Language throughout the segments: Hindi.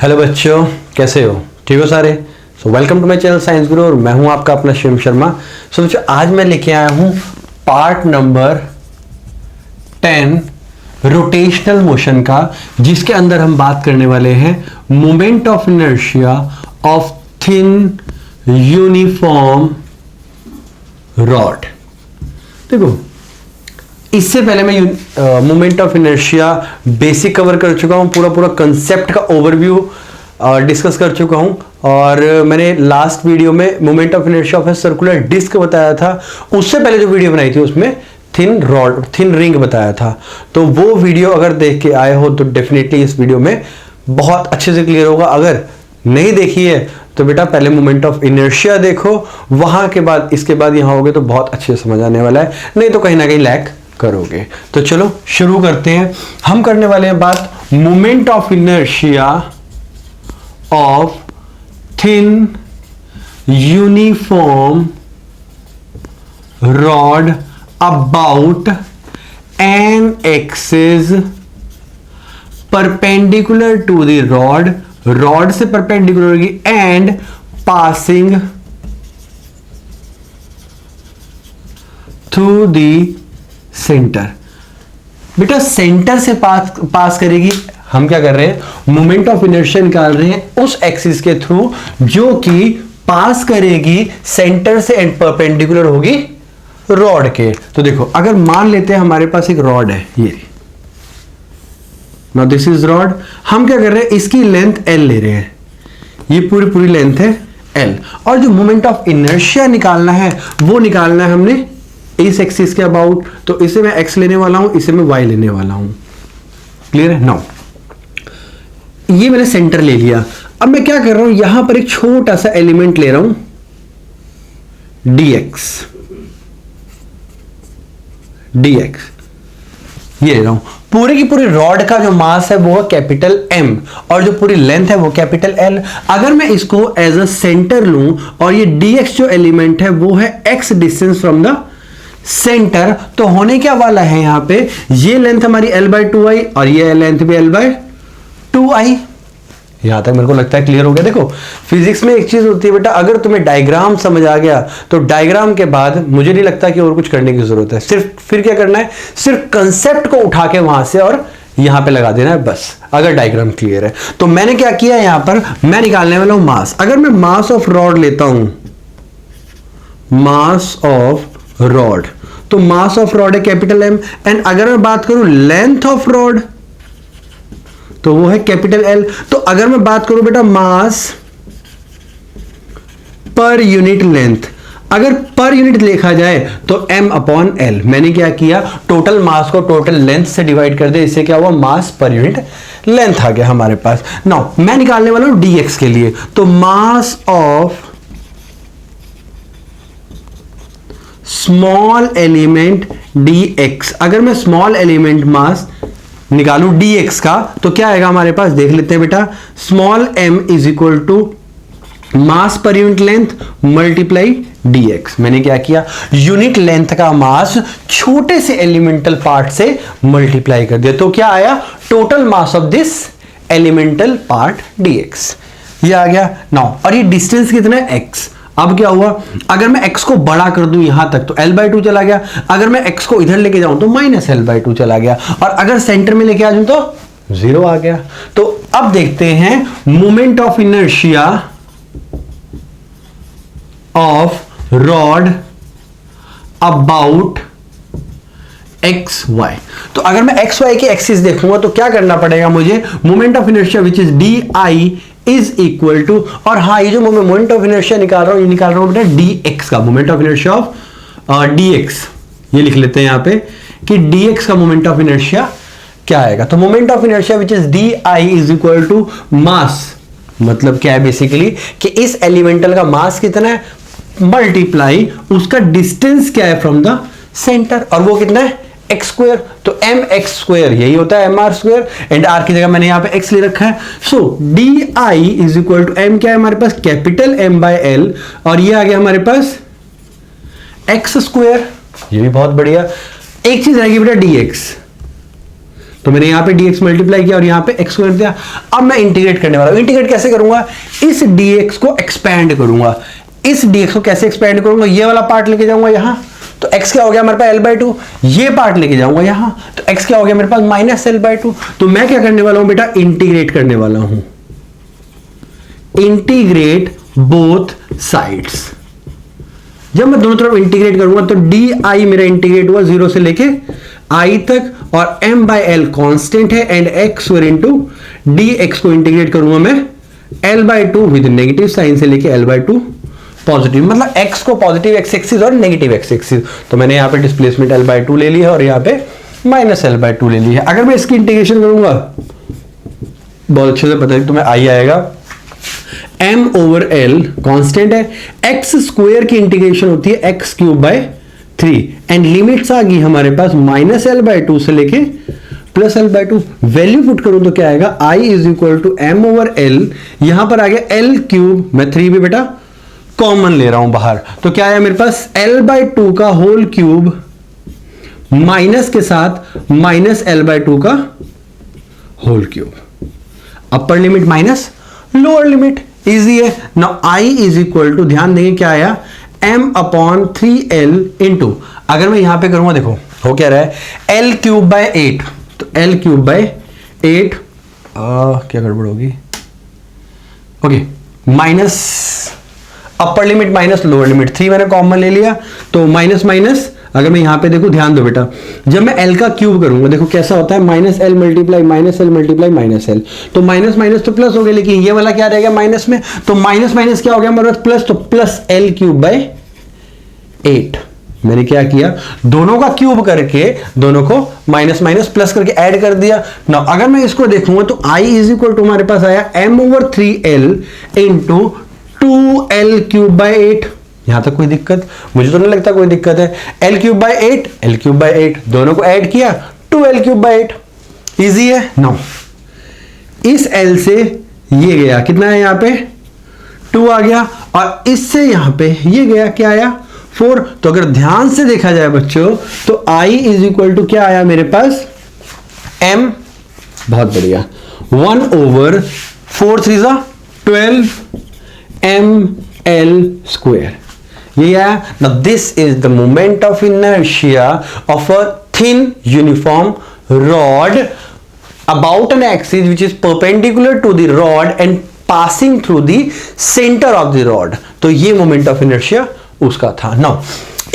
हेलो बच्चों, कैसे हो? ठीक हो सारे? Welcome to my channel science Guru और मैं हूं आपका अपना शिवम शर्मा। बच्चों, आज मैं लेके आया हूं पार्ट नंबर 10 रोटेशनल मोशन का, जिसके अंदर हम बात करने वाले हैं moment of inertia of thin uniform rod. देखो, इससे पहले मैं moment of inertia basic cover कर चुका हूं, पूरा कंसेप्ट का ओवरव्यू डिस्कस कर चुका हूं। और मैंने लास्ट वीडियो में moment of inertia of a circular disc बताया था। उससे पहले जो वीडियो बनाई थी उसमें थिन रिंग बताया था। तो वो वीडियो अगर देख के आए हो तो डेफिनेटली इस वीडियो में बहुत अच्छे से क्लियर होगा। अगर नहीं देखी है तो बेटा पहले मोमेंट ऑफ इनर्शिया देखो, वहां के बाद इसके बाद यहां होगे तो बहुत अच्छे से समझ आने वाला है, नहीं तो कहीं ना कहीं लैक करोगे। तो चलो शुरू करते हैं। हम करने वाले हैं बात moment of inertia of thin uniform rod about an axis perpendicular to the rod से परपेंडिकुलर होगी and passing through the centre. बेटा सेंटर से पास करेगी। हम क्या कर रहे हैं? मोमेंट ऑफ इनर्शिया निकाल रहे हैं उस एक्सिस के थ्रू जो कि पास करेगी सेंटर से एंड परपेंडिकुलर होगी रॉड के। तो देखो, अगर मान लेते हैं हमारे पास एक रॉड है, ये नाउ दिस इज रॉड। हम क्या कर रहे हैं? इसकी लेंथ L ले रहे हैं, ये पूरी लेंथ है L। और जो मोमेंट ऑफ इनर्शिया निकालना है वो निकालना है हमने इस एक्सिस के अबाउट। तो इसे मैं x लेने वाला हूं, इसे मैं y लेने वाला हूं। क्लियर है? नाउ ये मैंने सेंटर ले लिया। अब मैं क्या कर रहा हूं? यहां पर एक छोटा सा एलिमेंट ले रहा हूं dx ये ले रहा हूं। पूरी की पूरी रॉड का जो मास है वो है कैपिटल M और जो पूरी लेंथ है वो कैपिटल L। अगर मैं इसको एज अ सेंटर लूं और ये dx जो एलिमेंट है वो है x distance from the centre, तो होने क्या वाला है? यहां पे ये लेंथ हमारी L/2i और ये लेंथ भी L/2i। यहां तक मेरे को लगता है क्लियर हो गया। देखो, फिजिक्स में एक चीज होती है बेटा, अगर तुम्हें डायग्राम समझ आ गया तो डायग्राम के बाद मुझे नहीं लगता कि और कुछ करने की जरूरत है। सिर्फ फिर क्या करना है? सिर्फ कंसेप्ट को उठा के वहां से और यहां पे लगा देना है बस, अगर डायग्राम क्लियर है। तो मैंने क्या किया? यहां पर मैं निकालने वाला हूं मास। अगर मैं मास ऑफ रॉड लेता हूं, मास ऑफ रॉड, तो मास ऑफ रॉड है कैपिटल M। एंड अगर मैं बात करूं लेंथ ऑफ रॉड तो वो है कैपिटल L। तो अगर मैं बात करूं बेटा मास पर यूनिट लेंथ, अगर पर यूनिट देखा जाए तो M/L। मैंने क्या किया? टोटल मास को टोटल लेंथ से डिवाइड कर दिया, इससे क्या हुआ? मास पर यूनिट लेंथ आ गया हमारे पास। नाउ मैं निकालने वाला हूं dx के लिए, तो mass of small element dx। अगर मैं स्मॉल एलिमेंट मास निकालूं dx का तो क्या आएगा हमारे पास? देख लेते हैं बेटा। Small m is equal to mass पर यूनिट लेंथ मल्टीप्लाई dx। मैंने क्या किया? यूनिट लेंथ का मास छोटे से एलिमेंटल पार्ट से मल्टीप्लाई कर दिया, तो क्या आया? Total mass of this elemental part dx। ये आ गया। नाउ और ये डिस्टेंस कितना है? x। अब क्या हुआ? अगर मैं x को बड़ा कर दूं यहां तक तो L/2 चला गया। अगर मैं x को इधर लेके जाऊं तो -L/2 चला गया। और अगर सेंटर में लेके आ जाऊं तो 0 आ गया। तो अब देखते हैं moment of inertia of rod about XY। तो अगर मैं XY के एक्सिस देखूंगा तो क्या करना पड़ेगा मुझे? Moment of inertia which is DI is equal to, और हाँ, ये जो मोमेंट ऑफ इनर्शिया निकाल रहा हूं, ये निकाल रहा हूं बेटा dx का, moment of inertia of dx। ये लिख लेते हैं यहां पे कि dx का मोमेंट ऑफ इनर्शिया क्या आएगा। तो moment of inertia which is DI is equal to mass, मतलब क्या है बेसिकली कि इस एलिमेंटल का मास कितना है मल्टीप्लाई उसका डिस्टेंस क्या है फ्रॉम द सेंटर, और वो कितना है? x square. तो mx² यही होता है mr², एंड r की जगह मैंने यहां पे x ले रखा है। So di is equal to m क्या है हमारे पास? कैपिटल M/L, और ये आ गया हमारे पास x²। ये भी बहुत बढ़िया। एक चीज रहेगी बेटा dx, तो मैंने यहाँ पे dx मल्टीप्लाई किया और यहाँ पे x को कर दिया। अब मैं इंटीग्रेट करने वाला हूं। इंटीग्रेट कैसे करूंगा? इस dx को एक्सपैंड करूंगा। इस dx को कैसे एक्सपैंड करूंगा? ये वाला पार्ट लेके जाऊंगा यहां, तो x क्या हो गया मेरे पास l/2। ये पार्ट लेके जाऊंगा यहां, तो x क्या हो गया मेरे पास -l/2। तो मैं क्या करने वाला हूं बेटा? इंटीग्रेट करने वाला हूं। Integrate both sides. जब मैं दोनों तरफ इंटीग्रेट करूंगा तो डी मेरा इंटीग्रेट हुआ 0 से लेके i तक, और m/l कांस्टेंट है and x square into dx को इंटीग्रेट करूंगा मैं l/2 विद नेगेटिव साइन से लेके l/2 पॉजिटिव, मतलब x को पॉजिटिव x एक्सिस और नेगेटिव x एक्सिस। तो मैंने यहां पे डिस्प्लेसमेंट l/2 ले लिया और यहां पे -l/2 ले लिया। अगर मैं इसकी इंटीग्रेशन करूंगा, बहुत अच्छे से पता है तुम्हें आई आएगा, m/l कांस्टेंट है, x स्क्वायर की इंटीग्रेशन होती है x³ 3 एंड लिमिट्स आ गई हमारे पास -l/2 से लेके +l/2। वैल्यू पुट करूं तो क्या आएगा? i = m/l, यहां पर आ गया l³ मैं 3 भी बेटा कॉमन ले रहा हूं बाहर, तो क्या आया मेरे पास l/2 का होल क्यूब माइनस के साथ -l/2 का whole cube. Upper limit minus lower limit, easy है। नाउ i = ध्यान देंगे क्या आया? m/3l इंटू, अगर मैं यहां पे करूंगा देखो हो क्या रहा है, l³/8, तो l³/8 क्या गड़बड़ होगी? ओके, माइनस अपर लिमिट माइनस लोअर लिमिट, 3 मैंने कॉमन ले लिया, तो माइनस माइनस, अगर मैं यहां पे देखो ध्यान दो बेटा, जब मैं l का क्यूब करूंगा देखो कैसा होता है, -l मल्टीप्लाई -l, तो माइनस माइनस तो प्लस हो गया, लेकिन ये वाला क्या रहेगा माइनस में, तो माइनस माइनस क्या हो गया हमारे पास प्लस, तो प्लस l³/8। मैंने क्या किया? दोनों का क्यूब करके दोनों को माइनस माइनस प्लस करके ऐड कर दिया। ना अगर मैं इसको देखूंगा तो i = हमारे पास आया m/3l इंटू 2l³/8। यहां तक कोई दिक्कत? मुझे तो नहीं लगता कोई दिक्कत है। l³/8 l³/8 दोनों को ऐड किया 2l³/8, इजी है। नो इस l से ये गया, कितना है यहां पे 2 आ गया, और इससे यहां पे ये गया, क्या आया 4। तो अगर ध्यान से देखा जाए बच्चों तो i = क्या आया मेरे पास m, बहुत बढ़िया, 1/4 3 12 ml²। ये आया। Now this is the moment of inertia of a thin uniform rod about an axis which is perpendicular to the rod and passing through the center of the rod। तो ये मोमेंट ऑफ इनर्शिया उसका था। नाउ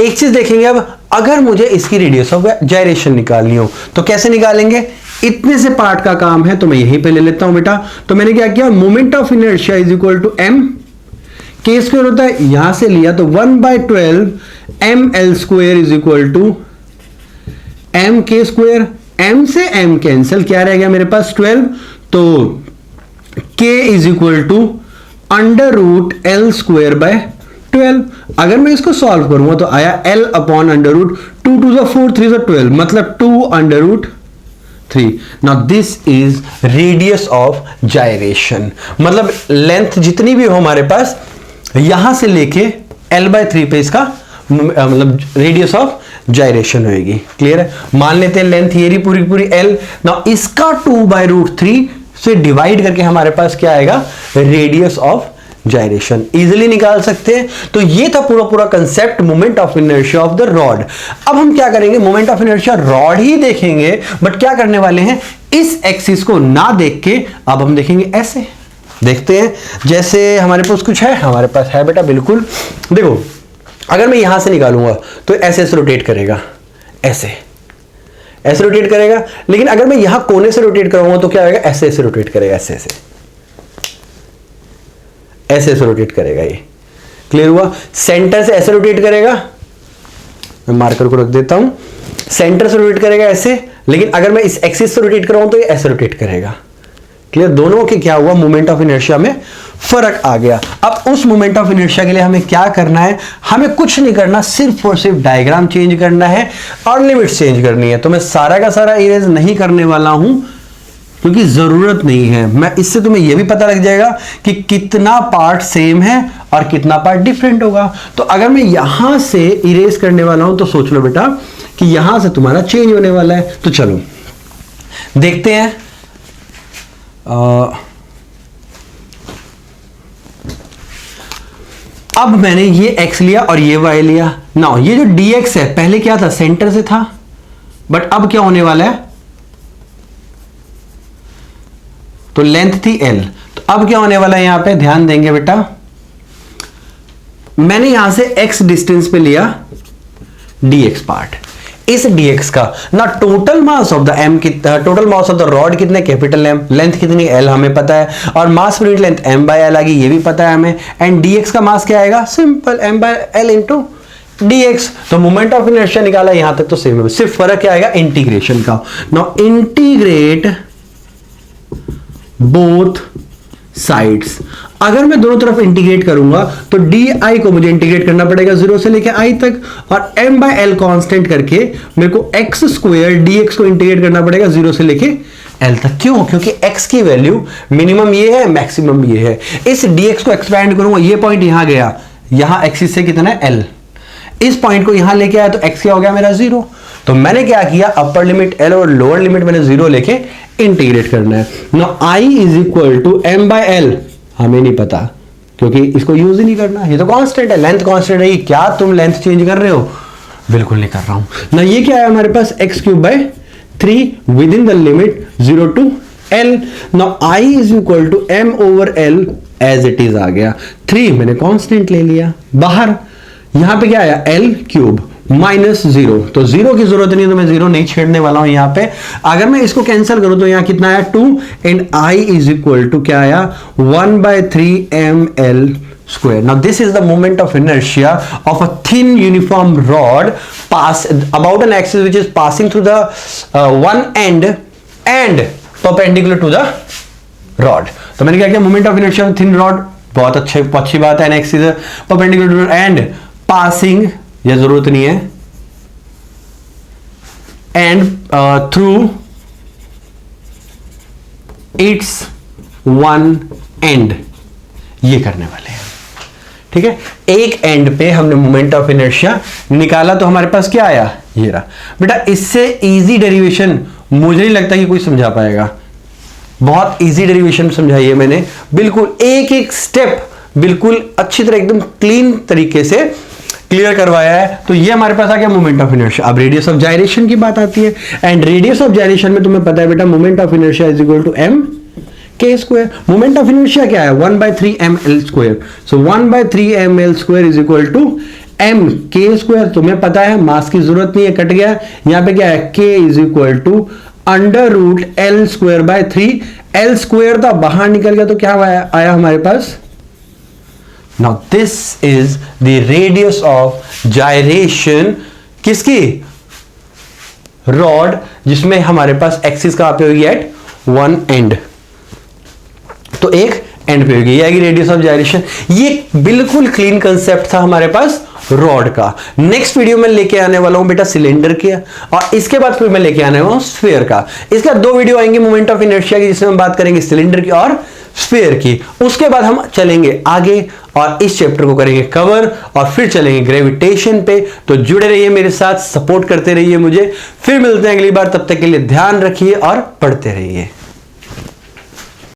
एक चीज देखेंगे अब, अगर मुझे इसकी रेडियस ऑफ जायरेशन निकालनी हो तो कैसे निकालेंगे? इतने से पार्ट का काम है तो मैं यहीं पे ले लेता हूं बेटा। तो मैंने क्या किया, moment of inertia is equal to m, k square होता है, यहां से लिया तो 1/12 ml² is equal to mk²। m से m कैंसिल, क्या रह गया मेरे पास 12, तो k is equal to √l²/12। अगर मैं इसको सॉल्व करूंगा तो आया l/√2 2 4 3 12, मतलब 2√3। Now this is radius of gyration, मतलब लेंथ जितनी भी हो हमारे पास यहां से लेके l/3 पे इसका मतलब रेडियस ऑफ जायरेशन होगी। क्लियर है? मान लेते हैं लेंथ ये रही पूरी पूरी l। नाउ इसका 2/√3 से डिवाइड करके हमारे पास क्या आएगा, रेडियस ऑफ जायरेशन। इजीली निकाल सकते हैं। तो ये था पूरा पूरा concept moment of inertia of the rod. अब हम क्या करेंगे, मोमेंट ऑफ इनर्शिया रॉड ही देखेंगे, बट क्या करने वाले हैं, इस एक्सिस को ना देख के अब हम देखेंगे ऐसे। देखते हैं, जैसे हमारे पास कुछ है, हमारे पास है बेटा बिल्कुल। देखो अगर मैं यहां से निकालूंगा तो ऐसे ऐसे रोटेट करेगा, ऐसे ऐसे रोटेट करेगा, लेकिन अगर मैं यहां कोने से रोटेट कराऊंगा तो क्या होगा, ऐसे ऐसे रोटेट करेगा, ऐसे ऐसे ऐसे ऐसे रोटेट करेगा। ये क्लियर हुआ? सेंटर से ऐसे रोटेट करेगा, मैं मार्कर को रख देता हूं, सेंटर से रोटेट करेगा ऐसे, लेकिन अगर मैं इस एक्सिस से रोटेट कराऊं तो ये ऐसे रोटेट करेगा। क्लियर? दोनों के क्या हुआ, मोमेंट ऑफ इनर्शिया में फर्क आ गया। अब उस मोमेंट ऑफ इनर्शिया के लिए हमें क्या करना है, हमें कुछ नहीं करना, सिर्फ और सिर्फ डायग्राम चेंज करना है और लिमिट्स चेंज करनी है। तो मैं सारा का सारा इरेज नहीं करने वाला हूं क्योंकि जरूरत नहीं है। मैं इससे तुम्हें यह भी पता लग जाएगा कि कितना पार्ट सेम है और कितना पार्ट डिफरेंट होगा। तो अगर मैं यहां से इरेज करने वाला हूं तो सोच लो बेटा कि यहां से तुम्हारा चेंज होने वाला है। तो चलो देखते हैं। अब मैंने ये x लिया और ये y लिया ना। ये जो dx है पहले क्या था, सेंटर से था, बट अब क्या होने वाला है, तो लेंथ थी l, तो अब क्या होने वाला है, यहां पे ध्यान देंगे बेटा, मैंने यहां से x डिस्टेंस पे लिया dx पार्ट। इस dx का ना total mass of the m total mass of the rod कितने, कैपिटल M, लेंथ कितनी l हमें पता है, और mass unit length m by l आ गई, ये भी पता है हमें, एंड dx का मास क्या आएगा, simple m by l into dx। तो मोमेंट ऑफ इनर्शिया निकाला, यहां तक तो सेम है, सिर्फ फर्क क्या आएगा, इंटीग्रेशन का। Now integrate both sides. अगर मैं दोनों तरफ इंटीग्रेट करूंगा तो di को मुझे इंटीग्रेट करना पड़ेगा 0 से लेकर i तक, और m बाय l कांस्टेंट करके मेरे को x स्क्वायर dx को इंटीग्रेट करना पड़ेगा 0 से लेके l तक। क्यों, क्योंकि x की वैल्यू मिनिमम ये है, मैक्सिमम ये है। इस dx को एक्सपैंड करूंगा, ये पॉइंट यहां गया, यहां एक्सिस से कितना है l, इस पॉइंट को यहां लेके आया तो x क्या हो गया मेरा 0। तो मैंने क्या किया, अपर लिमिट l और लोअर लिमिट मैंने 0 लेके इंटीग्रेट करना है। Now i is equal to m by l, हमें नहीं पता क्योंकि इसको यूज ही नहीं करना, ये तो कांस्टेंट है, लेंथ कांस्टेंट है। क्या तुम लेंथ चेंज कर रहे हो, बिल्कुल नहीं कर रहा हूं ना। ये क्या है हमारे पास, x cube by 3 within the limit 0 to l। Now i is equal to m over l as it is आ गया, 3 मैंने कांस्टेंट ले लिया बाहर, यहां पे क्या आया l क्यूब माइनस 0, तो 0 की जरूरत नहीं है, तो मैं 0 नहीं छेड़ने वाला हूं यहां पे। अगर मैं इसको कैंसिल करूं तो यहां कितना आया 2, and i is equal to क्या आया 1 by 3 ml square. Now this is the moment of inertia of a thin uniform rod pass about an axis which is passing through the one end and perpendicular to the rod. तो मैंने क्या किया, moment of inertia of thin rod, बहुत अच्छी बात है, an axis perpendicular to and passing, यह जरूरत नहीं है, and through its one end, ये करने वाले हैं। ठीक है, एक एंड पे हमने मोमेंट ऑफ इनर्शिया निकाला, तो हमारे पास क्या आया, ये रहा। बेटा इससे इजी डेरिवेशन मुझे नहीं लगता कि कोई समझा पाएगा, बहुत इजी डेरिवेशन समझाई है मैंने, बिल्कुल एक एक स्टेप बिल्कुल अच्छी तरह एकदम क्लीन तरीके से क्लियर करवाया है। तो ये हमारे पास आ गया मोमेंट ऑफ इनर्शिया। अब रेडियस ऑफ जायरेशन की बात आती है, एंड रेडियस ऑफ जायरेशन में तुम्हें पता है बेटा, moment of inertia is equal to m k square. Moment of inertia क्या है, 1 by 3 ml square. So 1 by 3 ml square is equal to m k square. तुम्हें पता है मास की जरूरत नहीं है, कट गया। यहां पे क्या है, k is equal to under root l square by 3। l square था, बाहर निकल गया, तो क्या आया हमारे पास। Now this is the radius of gyration किसकी, रॉड, जिसमें हमारे पास एक्सिस कहां पे होगी, एट वन एंड, तो एक एंड पे होगी, ये आएगी रेडियस ऑफ जायरेशन। ये बिल्कुल क्लीन कंसेप्ट था हमारे पास रॉड का। नेक्स्ट वीडियो में लेके आने वाला हूं बेटा सिलेंडर के, और इसके बाद फिर मैं लेके आने वाला हूं स्फीयर का। इसके बाद 2 वीडियो आएंगे मोमेंट ऑफ इनर्शिया की, जिसमें हम बात करेंगे सिलेंडर की और स्फीयर की। उसके बाद हम चलेंगे आगे और इस चैप्टर को करेंगे कवर, और फिर चलेंगे ग्रेविटेशन पे। तो जुड़े रहिए मेरे साथ, सपोर्ट करते रहिए मुझे। फिर मिलते हैं अगली बार, तब तक के लिए ध्यान रखिए और पढ़ते रहिए।